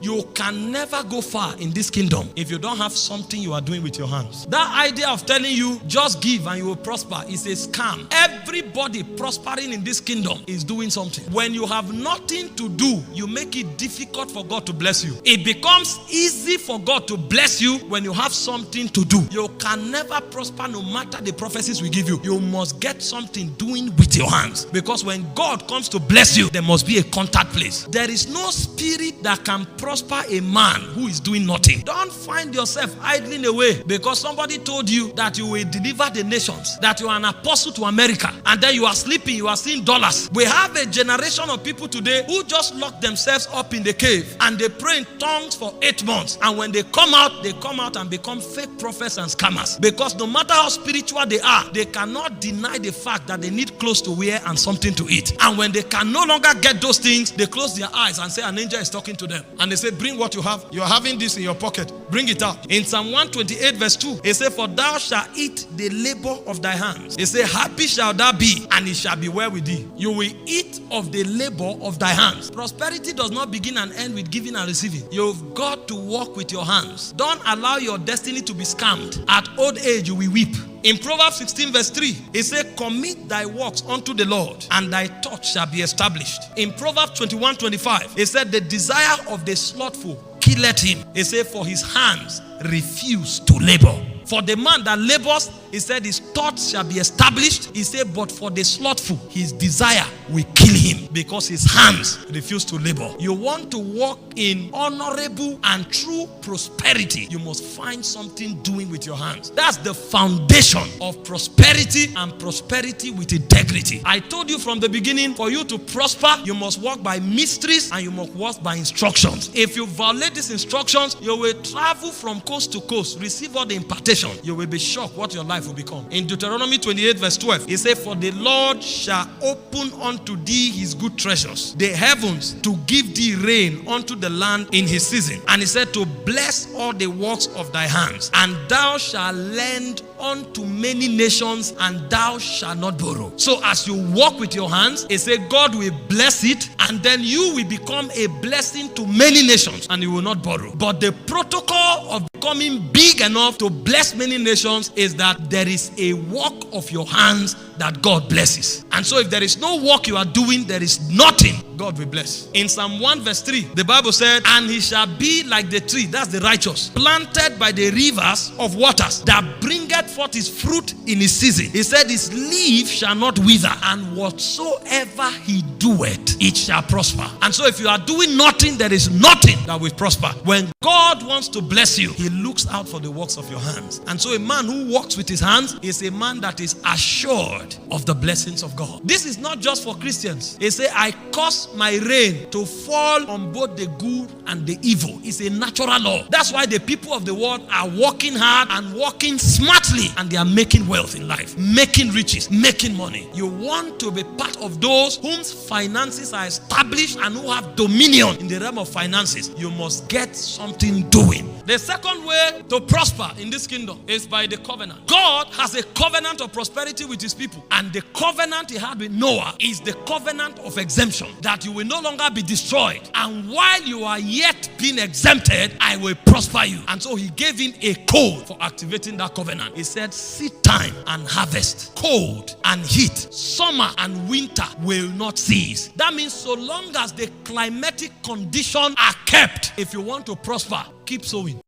You can never go far in this kingdom if you don't have something you are doing with your hands. That idea of telling you just give and you will prosper is a scam. Everybody prospering in this kingdom is doing something. When you have nothing to do, you make it difficult for God to bless you. It becomes easy for God to bless you when you have something to do. You can never prosper no matter the prophecies we give you. You must get something doing with your hands, because when God comes to bless you, there must be a contact place. There is no spirit that can prosper a man who is doing nothing. Don't find yourself idling away because somebody told you that you will deliver the nations, that you are an apostle to America, and then you are sleeping, you are seeing dollars. We have a generation of people today who just lock themselves up in the cave and they pray in tongues for 8 months, and when they come out and become fake prophets and scammers, because no matter how spiritual they are, they cannot deny the fact that they need clothes to wear and something to eat. And when they can no longer get those things, they close their eyes and say an angel is talking to them, and they say, bring what you have. You're having this in your pocket, bring it out. In Psalm 128 verse 2, it says, for thou shalt eat the labor of thy hands. It says, happy shall thou be, and it shall be well with thee. You will eat of the labor of thy hands. Prosperity does not begin and end with giving and receiving. You've got to work with your hands. Don't allow your destiny to be scammed. At old age you will weep. In Proverbs 16 verse 3, it says, commit thy works unto the Lord, and thy thoughts shall be established. In Proverbs 21:25, it said, the desire of the slothful killeth him. It said, for his hands refuse to labor. For the man that labors, he said, his thoughts shall be established. He said, but for the slothful, his desire will kill him, because his hands refuse to labor. You want to walk in honorable and true prosperity, you must find something doing with your hands. That's the foundation of prosperity, and prosperity with integrity. I told you from the beginning, for you to prosper, you must walk by mysteries and you must walk by instructions. If you violate these instructions, you will travel from coast to coast, receive all the impartation. You will be shocked what your life will become. In Deuteronomy 28 verse 12, it says, for the Lord shall open unto thee his good treasures, the heavens, to give thee rain unto the land in his season. And he said, to bless all the works of thy hands, and thou shalt lend unto many nations, and thou shalt not borrow. So as you walk with your hands, it says God will bless it, and then you will become a blessing to many nations, and you will not borrow. But the protocol of becoming big enough to bless many nations is that there is a work of your hands that God blesses. And so if there is no work you are doing, there is nothing God will bless. In Psalm 1 verse 3, the Bible said, and he shall be like the tree, that's the righteous, planted by the rivers of waters, that bringeth forth his fruit in his season. He said, his leaf shall not wither, and whatsoever he doeth, it shall prosper. And so if you are doing nothing, there is nothing that will prosper. When God wants to bless you, he looks out for the works of your hands. And so a man who walks with his hands is a man that is assured of the blessings of God. This is not just for Christians. He said, I cause my rain to fall on both the good and the evil. It's a natural law. That's why the people of the world are working hard and working smartly, and they are making wealth in life, making riches, making money. You want to be part of those whose finances are established and who have dominion in the realm of finances. You must get something doing. The second way to prosper in this kingdom is by the covenant. God has a covenant of prosperity with his people, and the covenant he had with Noah is the covenant of exemption, that you will no longer be destroyed, and while you are yet being exempted, I will prosper you. And so he gave him a code for activating that covenant. He said, seed time and harvest, cold and heat, summer and winter will not cease. That means so long as the climatic conditions are kept, if you want to prosper, keep sowing.